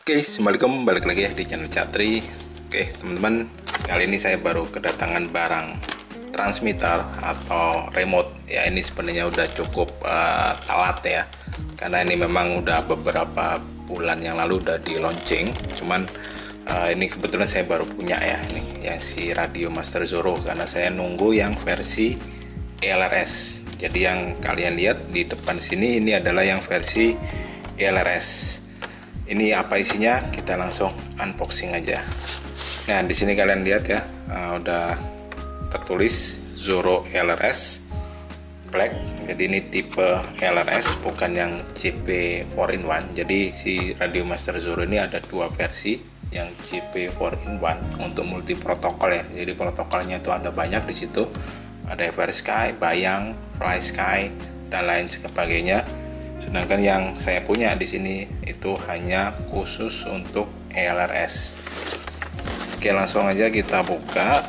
Oke, assalamualaikum, balik lagi ya di channel Catri. Oke, teman-teman, kali ini saya baru kedatangan barang transmitter atau remote. Ya, ini sebenarnya udah cukup telat ya, karena ini memang udah beberapa bulan yang lalu udah di launching. Cuman ini kebetulan saya baru punya ya, ini yang si Radio Master Zoro, karena saya nunggu yang versi ELRS. Jadi yang kalian lihat di depan sini ini adalah yang versi ELRS. Ini apa isinya? Kita langsung unboxing aja. Nah, di sini kalian lihat ya, udah tertulis Zoro ELRS Black. Jadi ini tipe ELRS, bukan yang JP 4-in-1. Jadi si Radio Master Zoro ini ada dua versi, yang JP 4-in-1 untuk multi protokol ya. Jadi protokolnya itu ada banyak di situ. Ada FrSky, Bayang, FlySky, dan lain sebagainya. Sedangkan yang saya punya di sini itu hanya khusus untuk ELRS. Oke, langsung aja kita buka.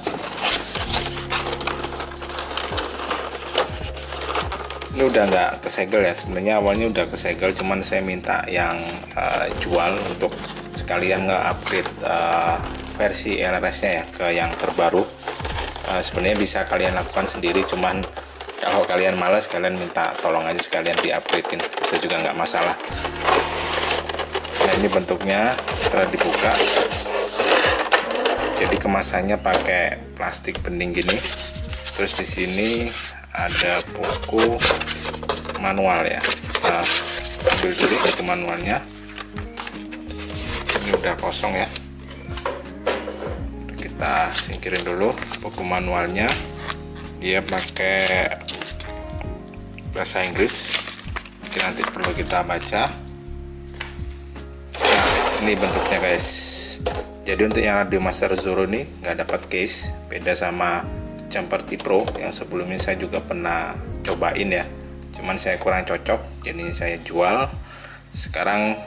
Ini udah nggak kesegel ya, sebenarnya awalnya udah kesegel, cuman saya minta yang jual untuk sekalian nge-upgrade versi ELRS-nya ya ke yang terbaru. Sebenarnya bisa kalian lakukan sendiri, cuman kalau kalian malas, kalian minta tolong aja sekalian di-upgrade-in, bisa juga nggak masalah. Nah, ini bentuknya setelah dibuka. Jadi kemasannya pakai plastik bening gini. Terus di sini ada buku manual ya. Kita ambil dulu buku manualnya. Ini udah kosong ya. Kita singkirin dulu buku manualnya. Dia pakai bahasa Inggris, mungkin nanti perlu kita baca. Nah, ini bentuknya guys. Jadi untuk yang Radio Master Zoro ini nggak dapat case, beda sama Jumper T Pro yang sebelumnya saya juga pernah cobain ya, cuman saya kurang cocok, jadi saya jual. Sekarang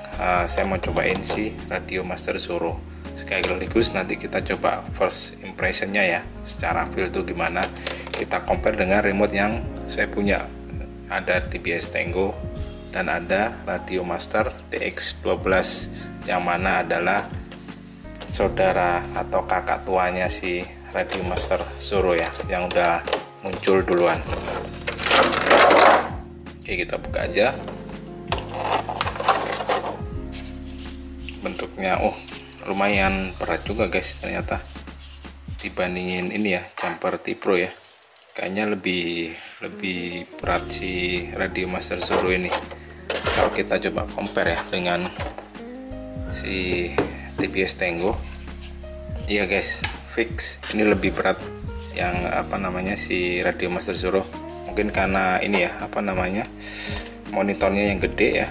saya mau cobain si Radio Master Zoro. Sekaligus nanti kita coba first impressionnya ya, secara feel tuh gimana. Kita compare dengan remote yang saya punya. Ada TBS Tango dan ada Radio Master TX12, yang mana adalah saudara atau kakak tuanya si Radio Master Zoro ya, yang udah muncul duluan. Oke, kita buka aja. Bentuknya lumayan berat juga guys ternyata, dibandingin ini ya Jumper T Pro ya. Kayaknya lebih berat si Radio Master Zoro ini. Kalau kita coba compare ya dengan si TBS Tango, iya guys, fix ini lebih berat yang si Radio Master Zoro. Mungkin karena ini ya monitornya yang gede ya,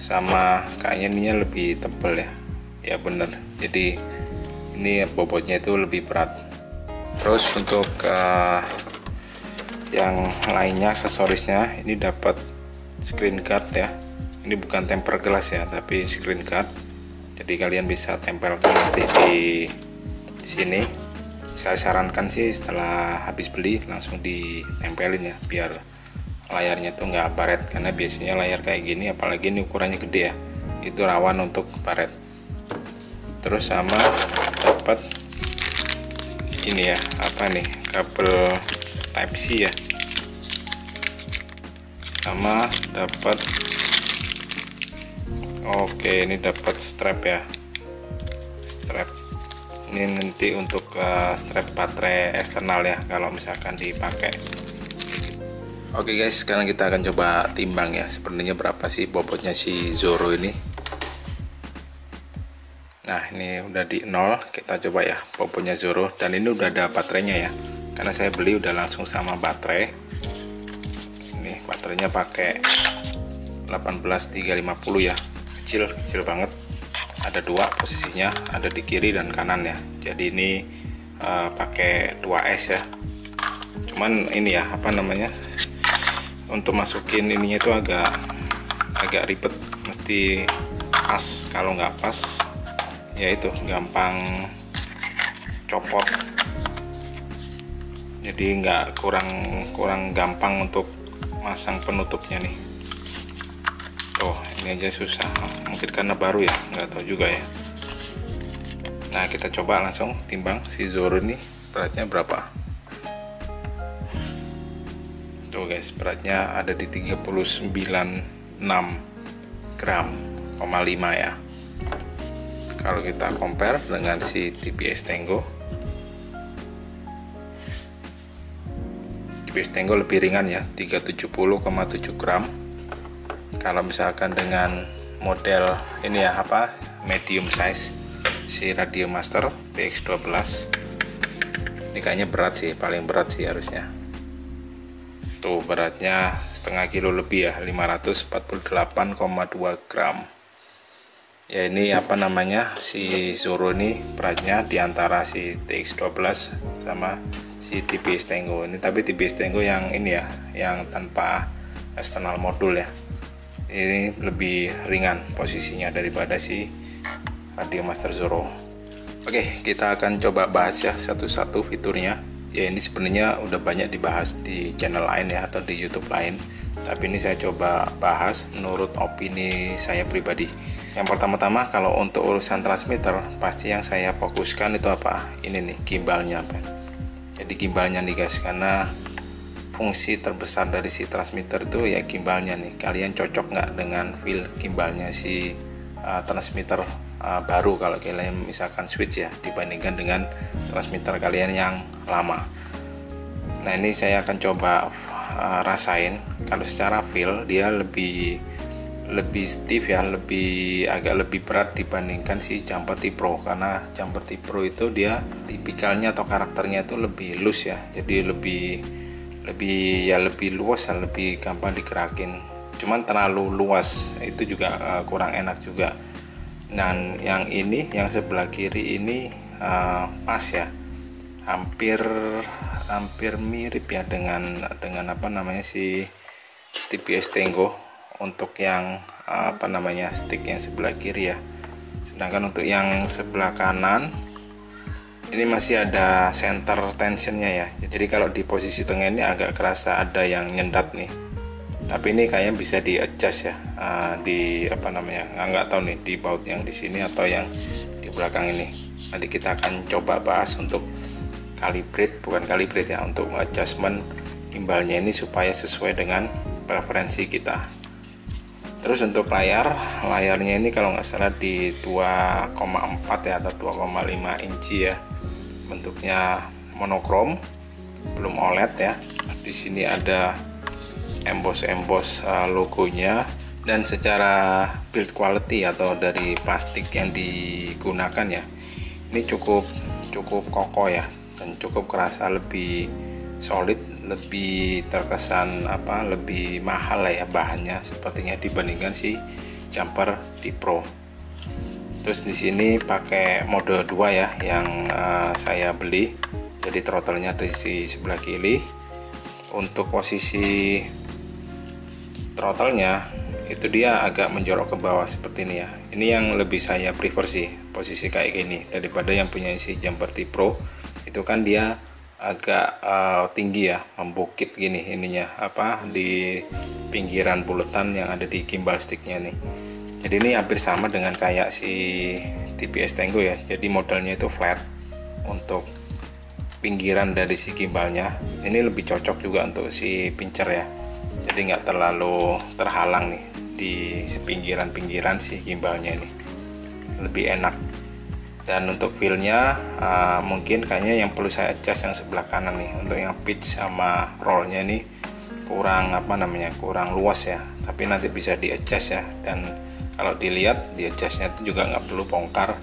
sama kayaknya ininya lebih tebal ya. Ya bener, jadi ini bobotnya itu lebih berat. Terus untuk yang lainnya, aksesorisnya ini dapat screen guard ya. Ini bukan tempered glass ya, tapi screen guard. Jadi kalian bisa tempelkan nanti di sini. Saya sarankan sih setelah habis beli langsung ditempelin ya, biar layarnya tuh nggak baret, karena biasanya layar kayak gini, apalagi ini ukurannya gede ya, itu rawan untuk baret. Terus sama dapat ini ya, kabel Type C ya, sama dapat ini dapat strap ya, strap ini nanti untuk strap baterai eksternal ya kalau misalkan dipakai. Oke guys, sekarang kita akan coba timbang ya, sebenarnya berapa sih bobotnya si Zoro ini. Nah, ini udah di 0, kita coba ya bobotnya Zoro, dan ini udah ada baterainya ya, karena saya beli udah langsung sama baterai. Ini baterainya pakai 18350 ya, kecil banget. Ada dua posisinya, ada di kiri dan kanan ya. Jadi ini pakai 2S ya. Cuman ini ya untuk masukin ininya itu agak ribet, mesti pas. Kalau nggak pas ya itu gampang copot, jadi kurang gampang untuk masang penutupnya nih. Tuh, ini aja susah. Mungkin karena baru ya, nggak tahu juga ya. Nah, kita coba langsung timbang si Zoro ini beratnya berapa. Tuh guys, beratnya ada di 39,6 gram, 5 ya. Kalau kita compare dengan si TPS Tango, TPS Tango lebih ringan ya, 370,7 gram. Kalau misalkan dengan model ini ya, apa, medium size, si Radio Master TX12, ini kayaknya berat sih, paling berat sih harusnya. Tuh, beratnya setengah kilo lebih ya, 548,2 gram. Ya, ini apa namanya, si Zoro ini beratnya diantara si TX12 sama si TPS Tango ini, tapi TPS Tango yang ini ya, yang tanpa eksternal modul ya, ini lebih ringan posisinya daripada si Radio Master Zoro. Oke, kita akan coba bahas ya satu-satu fiturnya. Ya, ini sebenarnya udah banyak dibahas di channel lain ya, atau di YouTube lain, tapi ini saya coba bahas menurut opini saya pribadi. Yang pertama-tama, kalau untuk urusan transmitter, pasti yang saya fokuskan itu apa? Ini nih, gimbalnya, Pak. Jadi gimbalnya nih guys, karena fungsi terbesar dari si transmitter itu ya gimbalnya nih. Kalian cocok nggak dengan feel gimbalnya si transmitter baru kalau kalian misalkan switch ya, dibandingkan dengan transmitter kalian yang lama. Nah, ini saya akan coba rasain. Kalau secara feel dia lebih stiff ya, agak lebih berat dibandingkan si Jumper T Pro, karena Jumper T Pro itu dia tipikalnya atau karakternya itu lebih loose ya, jadi lebih luas ya, lebih gampang digerakin. Cuman terlalu luas itu juga kurang enak juga. Dan yang ini, yang sebelah kiri ini pas ya, hampir mirip ya dengan apa namanya si TPS Tango untuk yang apa namanya stick yang sebelah kiri ya. Sedangkan untuk yang sebelah kanan ini masih ada center tensionnya ya. Jadi kalau di posisi tengah ini agak kerasa ada yang nyendat nih. Tapi ini kayaknya bisa di adjust ya, di apa namanya, nggak tahu nih di baut yang di sini atau yang di belakang ini. Nanti kita akan coba bahas untuk bukan calibrate ya, untuk adjustment gimbalnya ini supaya sesuai dengan preferensi kita. Terus untuk layarnya ini kalau nggak salah di 2,4 ya atau 2,5 inci ya, bentuknya monokrom, belum OLED ya. Di sini ada emboss logonya, dan secara build quality atau dari plastik yang digunakan ya, ini cukup kokoh ya, dan cukup kerasa lebih solid, lebih terkesan lebih mahal lah ya bahannya sepertinya dibandingkan si Jumper T Pro. Terus di sini pakai mode 2 ya yang saya beli, jadi throttle-nya di sebelah kiri. Untuk posisi throttle-nya itu dia agak menjorok ke bawah seperti ini ya. Ini yang lebih saya prefer sih, posisi kayak gini, daripada yang punya si Jumper T Pro. Itu kan dia agak tinggi ya, membukit gini ininya di pinggiran buletan yang ada di gimbal sticknya nih. Jadi ini hampir sama dengan kayak si TPS Tango ya. Jadi modelnya itu flat untuk pinggiran dari si gimbalnya. Ini lebih cocok juga untuk si pincer ya. Jadi nggak terlalu terhalang nih di pinggiran si gimbalnya ini. Lebih enak. Dan untuk feelnya mungkin kayaknya yang perlu saya adjust yang sebelah kanan nih. Untuk yang pitch sama rollnya ini kurang kurang luas ya. Tapi nanti bisa di adjust ya. Dan kalau dilihat di adjustnya itu juga nggak perlu bongkar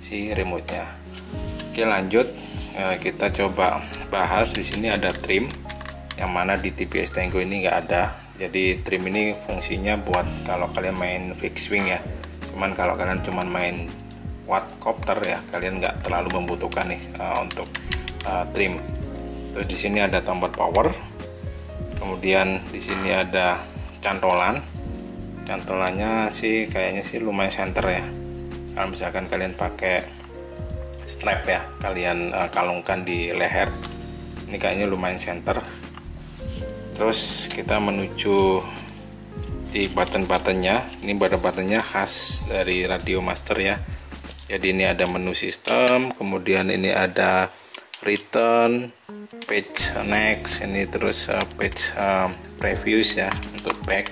si remote-nya. Oke, lanjut kita coba bahas. Di sini ada trim, yang mana di TPS Tango ini nggak ada. Jadi trim ini fungsinya buat kalau kalian main fixed wing ya. Cuman kalau kalian cuman main quadcopter ya, kalian nggak terlalu membutuhkan nih untuk trim. Terus di sini ada tombol power. Kemudian di sini ada cantolannya sih kayaknya sih lumayan center ya. Kalau misalkan kalian pakai strap ya, kalian kalungkan di leher, ini kayaknya lumayan center. Terus kita menuju di button-buttonnya. Ini button-buttonnya khas dari Radio Master ya. Jadi ini ada menu sistem, kemudian ini ada return, page next, ini terus page previews ya untuk back.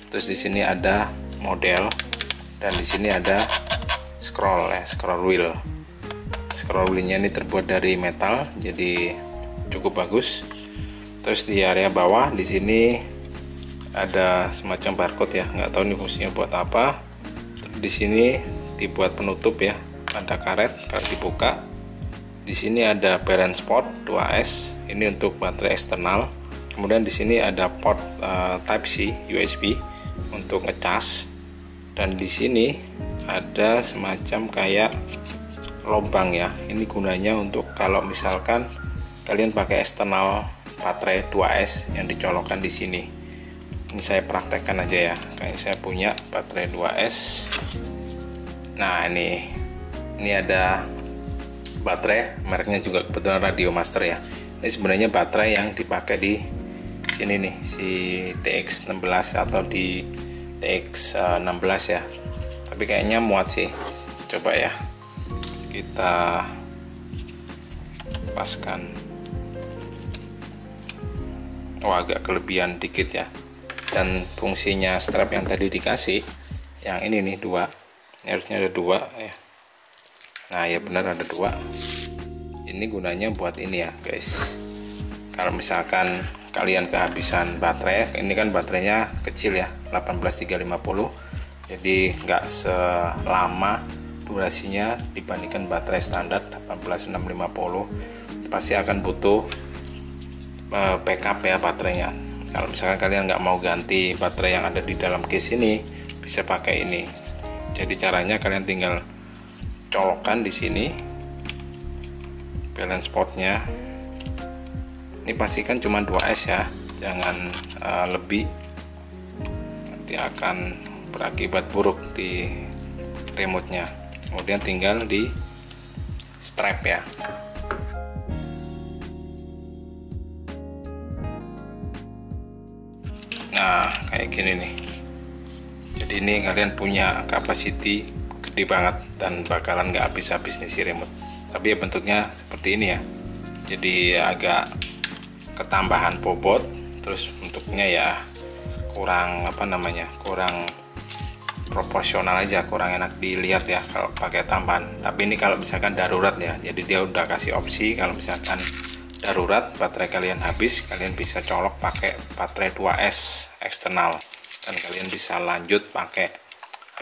Terus di sini ada model, dan di sini ada scroll ya, scroll wheel. Scroll wheelnya ini terbuat dari metal, jadi cukup bagus. Terus di area bawah di sini ada semacam barcode ya, nggak tahu ini fungsinya buat apa. Terus di sini dibuat penutup ya, ada karet kalau dibuka. Di sini ada parent port 2S, ini untuk baterai eksternal. Kemudian di sini ada port Type C USB untuk ngecas, dan di sini ada semacam kayak lubang ya. Ini gunanya untuk kalau misalkan kalian pakai eksternal baterai 2S yang dicolokkan di sini. Ini saya praktekkan aja ya, kayak saya punya baterai 2S. Nah ini ada baterai, mereknya juga kebetulan Radio Master ya. Ini sebenarnya baterai yang dipakai di sini nih, si TX16 atau di TX16 ya. Tapi kayaknya muat sih. Coba ya, kita paskan. Oh, agak kelebihan dikit ya. Dan fungsinya strap yang tadi dikasih, yang ini nih 2, ini harusnya ada 2 ya. Nah ya benar ada 2. Ini gunanya buat ini ya guys, kalau misalkan kalian kehabisan baterai, ini kan baterainya kecil ya, 18350, jadi nggak selama durasinya dibandingkan baterai standar 18650. Pasti akan butuh backup ya baterainya. Kalau misalkan kalian nggak mau ganti baterai yang ada di dalam case ini, bisa pakai ini. Jadi caranya kalian tinggal colokkan di sini balance portnya. Ini pastikan cuma 2S ya, jangan lebih, nanti akan berakibat buruk di remote-nya. Kemudian tinggal di strap ya. Nah kayak gini nih. Jadi ini kalian punya capacity gede banget dan bakalan nggak habis-habis nih si remote. Tapi ya bentuknya seperti ini ya. Jadi agak ketambahan bobot, terus bentuknya ya kurang kurang proporsional aja, kurang enak dilihat ya kalau pakai tambahan. Tapi ini kalau misalkan darurat ya, jadi dia udah kasih opsi kalau misalkan darurat baterai kalian habis, kalian bisa colok pakai baterai 2S eksternal dan kalian bisa lanjut pakai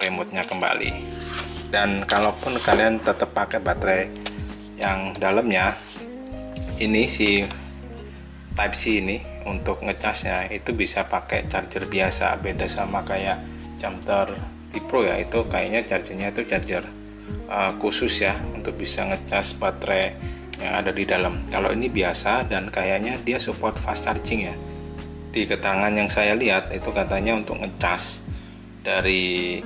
remote-nya kembali. Dan kalaupun kalian tetap pakai baterai yang dalamnya, ini si Type C ini untuk ngecasnya itu bisa pakai charger biasa, beda sama kayak Jamter T-Pro ya, itu kayaknya chargernya itu charger khusus ya untuk bisa ngecas baterai yang ada di dalam. Kalau ini biasa dan kayaknya dia support fast charging ya. Di keterangan yang saya lihat itu katanya untuk ngecas dari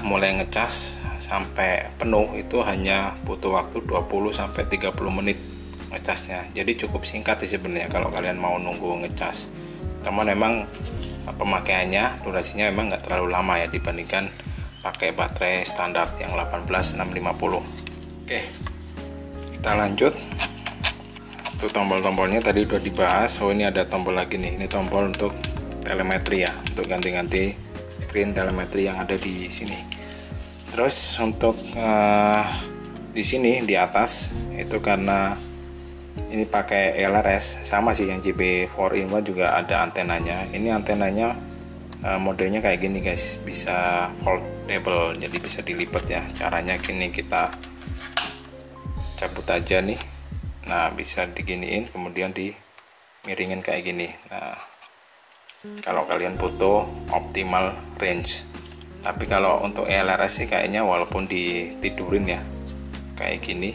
mulai ngecas sampai penuh itu hanya butuh waktu 20 sampai 30 menit ngecasnya. Jadi cukup singkat sih sebenarnya kalau kalian mau nunggu ngecas. Teman memang pemakaiannya durasinya memang nggak terlalu lama ya dibandingkan pakai baterai standar yang 18650. Oke, kita lanjut. Tuh tombol-tombolnya tadi udah dibahas. Oh ini ada tombol lagi nih, ini tombol untuk telemetri ya, untuk ganti-ganti screen telemetri yang ada di sini. Terus untuk di sini di atas itu karena ini pakai LRS, sama sih yang JB4-in-1 juga ada antenanya. Ini antenanya modelnya kayak gini guys, bisa foldable, jadi bisa dilipat ya. Caranya gini, kita cabut aja nih. Nah bisa diginiin, kemudian dimiringin kayak gini. Nah kalau kalian butuh optimal range. Tapi kalau untuk LRS sih kayaknya walaupun ditidurin ya kayak gini,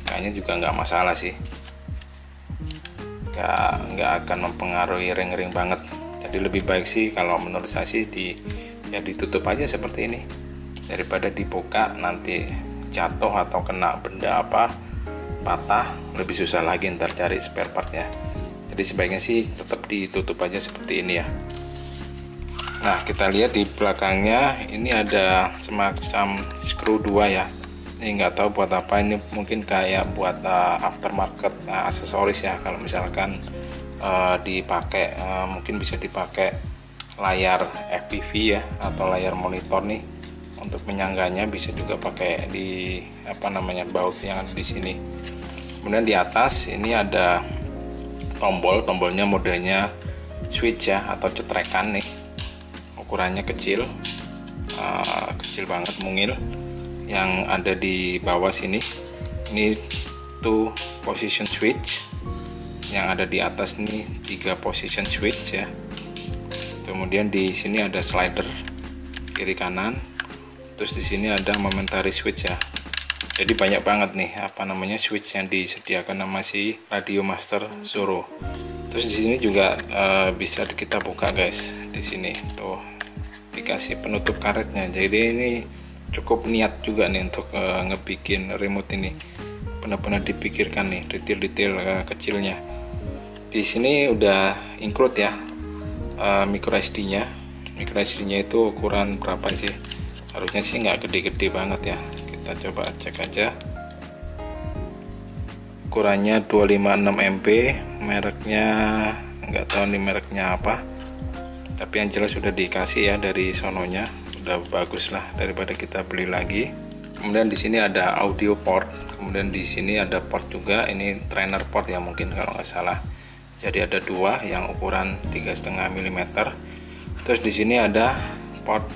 kayaknya juga nggak masalah sih, nggak akan mempengaruhi ring-ring banget. Jadi lebih baik sih kalau menurut saya sih ditutup aja seperti ini, daripada dibuka nanti jatuh atau kena benda apa patah, lebih susah lagi ntar cari spare partnya. Jadi sebaiknya sih tetap ditutup aja seperti ini ya. Nah, kita lihat di belakangnya ini ada semacam screw 2 ya. Ini nggak tahu buat apa, ini mungkin kayak buat aftermarket aksesoris ya. Kalau misalkan dipakai mungkin bisa dipakai layar FPV ya, atau layar monitor nih. Untuk menyangganya bisa juga pakai di baut yang ada di sini. Kemudian di atas ini ada tombolnya modelnya switch ya, atau cetrekan nih. Ukurannya kecil banget, mungil. Yang ada di bawah sini ini 2 position switch, yang ada di atas nih 3 position switch ya. Kemudian di sini ada slider kiri kanan, terus di sini ada momentary switch ya. Jadi banyak banget nih switch yang disediakan sama si Radio Master Zoro. Terus di sini juga bisa kita buka guys. Di sini tuh dikasih penutup karetnya. Jadi ini cukup niat juga nih untuk ngebikin remote ini. Benar-benar dipikirkan nih detail-detail kecilnya. Di sini udah include ya micro SD-nya. Micro SD-nya itu ukuran berapa sih? Harusnya sih nggak gede-gede banget ya. Kita coba cek aja. Ukurannya 256 MB, mereknya nggak tahu nih mereknya apa. Tapi yang jelas sudah dikasih ya dari sononya. Udah bagus lah daripada kita beli lagi. Kemudian di sini ada audio port, kemudian di sini ada port juga, ini trainer port ya mungkin kalau nggak salah. Jadi ada 2 yang ukuran 3,5 mm. Terus di sini ada port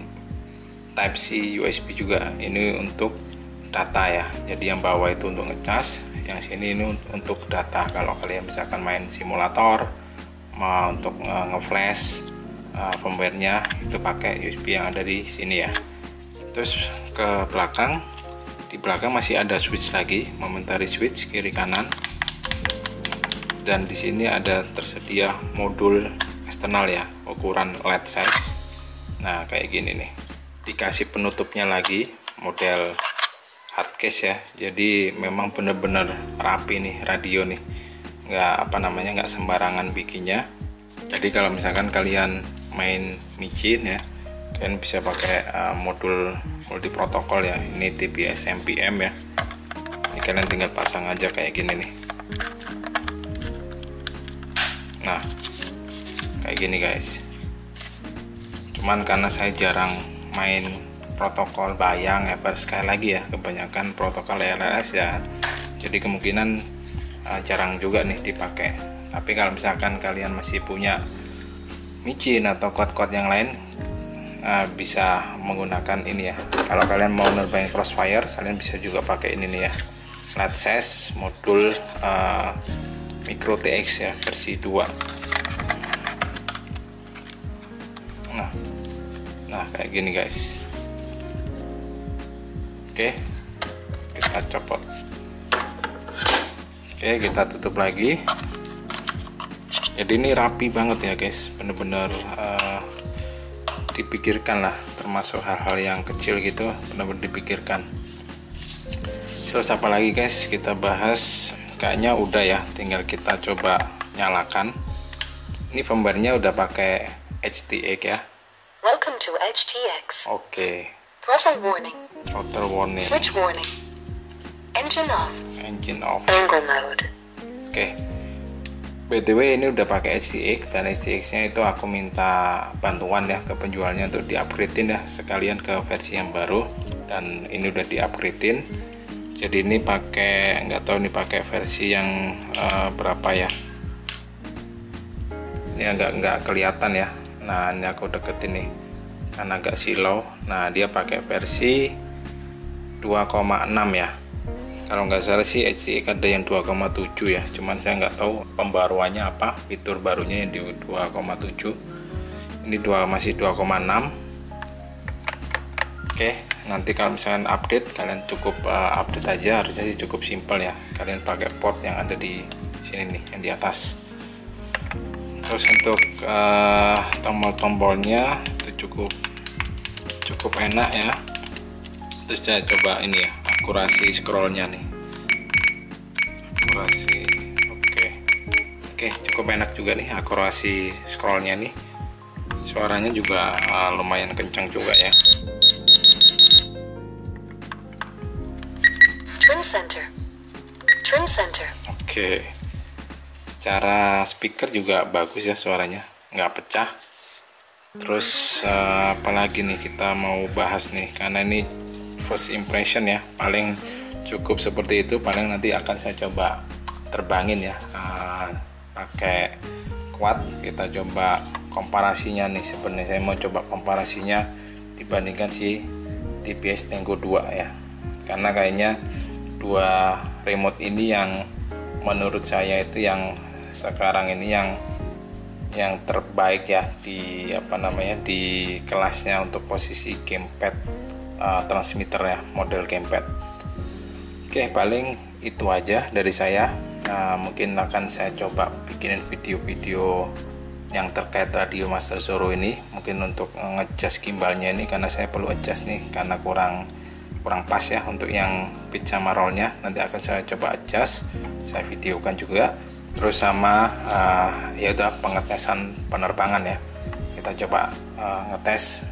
Type C USB juga. Ini untuk data ya. Jadi yang bawah itu untuk ngecas, yang sini ini untuk data. Kalau kalian misalkan main simulator, mau untuk nge-flash firmware-nya itu pakai USB yang ada di sini ya. Terus ke belakang, di belakang masih ada switch lagi, momentary switch kiri kanan. Dan di sini ada tersedia modul eksternal ya, ukuran LED size. Nah, kayak gini nih. Dikasih penutupnya lagi, model hard case ya. Jadi memang bener-bener rapi nih radio nih. Nggak sembarangan bikinnya. Jadi kalau misalkan kalian main micin ya, kalian bisa pakai modul multi protokol ya. Ini TPS MPM ya. Ini kalian tinggal pasang aja kayak gini nih. Nah, kayak gini guys. Cuman karena saya jarang main protokol bayang ya, sekali lagi ya, kebanyakan protokol LLS ya. Jadi kemungkinan jarang juga nih dipakai. Tapi kalau misalkan kalian masih punya micin atau quad-quad yang lain, bisa menggunakan ini ya. Kalau kalian mau nerbain crossfire, kalian bisa juga pakai ini nih ya, LED size modul micro TX ya, versi 2. Nah kayak gini guys. Oke, kita copot. Oke, kita tutup lagi. Jadi ini rapi banget ya guys, bener-bener dipikirkan lah, termasuk hal-hal yang kecil gitu bener-bener dipikirkan. Terus apa lagi guys, kita bahas. Kayaknya udah ya, tinggal kita coba nyalakan. Ini firmware-nya udah pakai HTX ya. Welcome to HTX. Oke. Throttle warning. Throttle warning. Switch warning. Engine off. Engine off. Angle mode. Oke. BTW ini udah pakai HTX, dan HTX-nya itu aku minta bantuan ya ke penjualnya untuk di-upgrade-in ya, sekalian ke versi yang baru. Dan ini udah di-upgrade-in. Jadi ini pakai, nggak tahu nih pakai versi yang berapa ya. Ini nggak kelihatan ya. Nah, ini aku deketin nih karena agak silau. Nah, dia pakai versi 2,6 ya. Kalau nggak salah sih HTX ada yang 2,7 ya. Cuman saya nggak tahu pembaruannya apa, fitur barunya yang di 2,7. Ini masih 2,6. Oke, nanti kalau misalkan update, kalian cukup update aja. Harusnya sih cukup simpel ya. Kalian pakai port yang ada di sini nih, yang di atas. Terus untuk tombol-tombolnya itu cukup enak ya. Terus saya coba ini ya, akurasi scrollnya nih. Akurasi, oke, cukup enak juga nih akurasi scrollnya nih. Suaranya juga lumayan kencang juga ya. Trim center. Trim center. Oke, secara speaker juga bagus ya, suaranya nggak pecah. Terus apalagi nih kita mau bahas nih, karena ini first impression ya, paling cukup seperti itu. Paling nanti akan saya coba terbangin ya, pakai quad. Kita coba komparasinya nih. Sebenarnya saya mau coba komparasinya dibandingkan si TPS Tango 2 ya, karena kayaknya dua remote ini yang menurut saya itu yang sekarang ini yang terbaik ya di di kelasnya untuk posisi gamepad transmitter ya, model gamepad. Oke, paling itu aja dari saya. Mungkin akan saya coba bikinin video-video yang terkait Radio Master Zorro ini, mungkin untuk ngecas gimbalnya ini, karena saya perlu adjust nih karena kurang pas ya untuk yang pitch sama rollnya. Nanti akan saya coba adjust, saya videokan juga. Terus sama ya udah pengetesan penerbangan ya, kita coba ngetes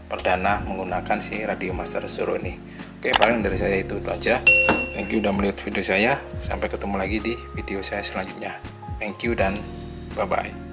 perdana menggunakan si Radio Master Zorro ini. Oke, paling dari saya itu aja. Thank you udah melihat video saya. Sampai ketemu lagi di video saya selanjutnya. Thank you dan bye bye.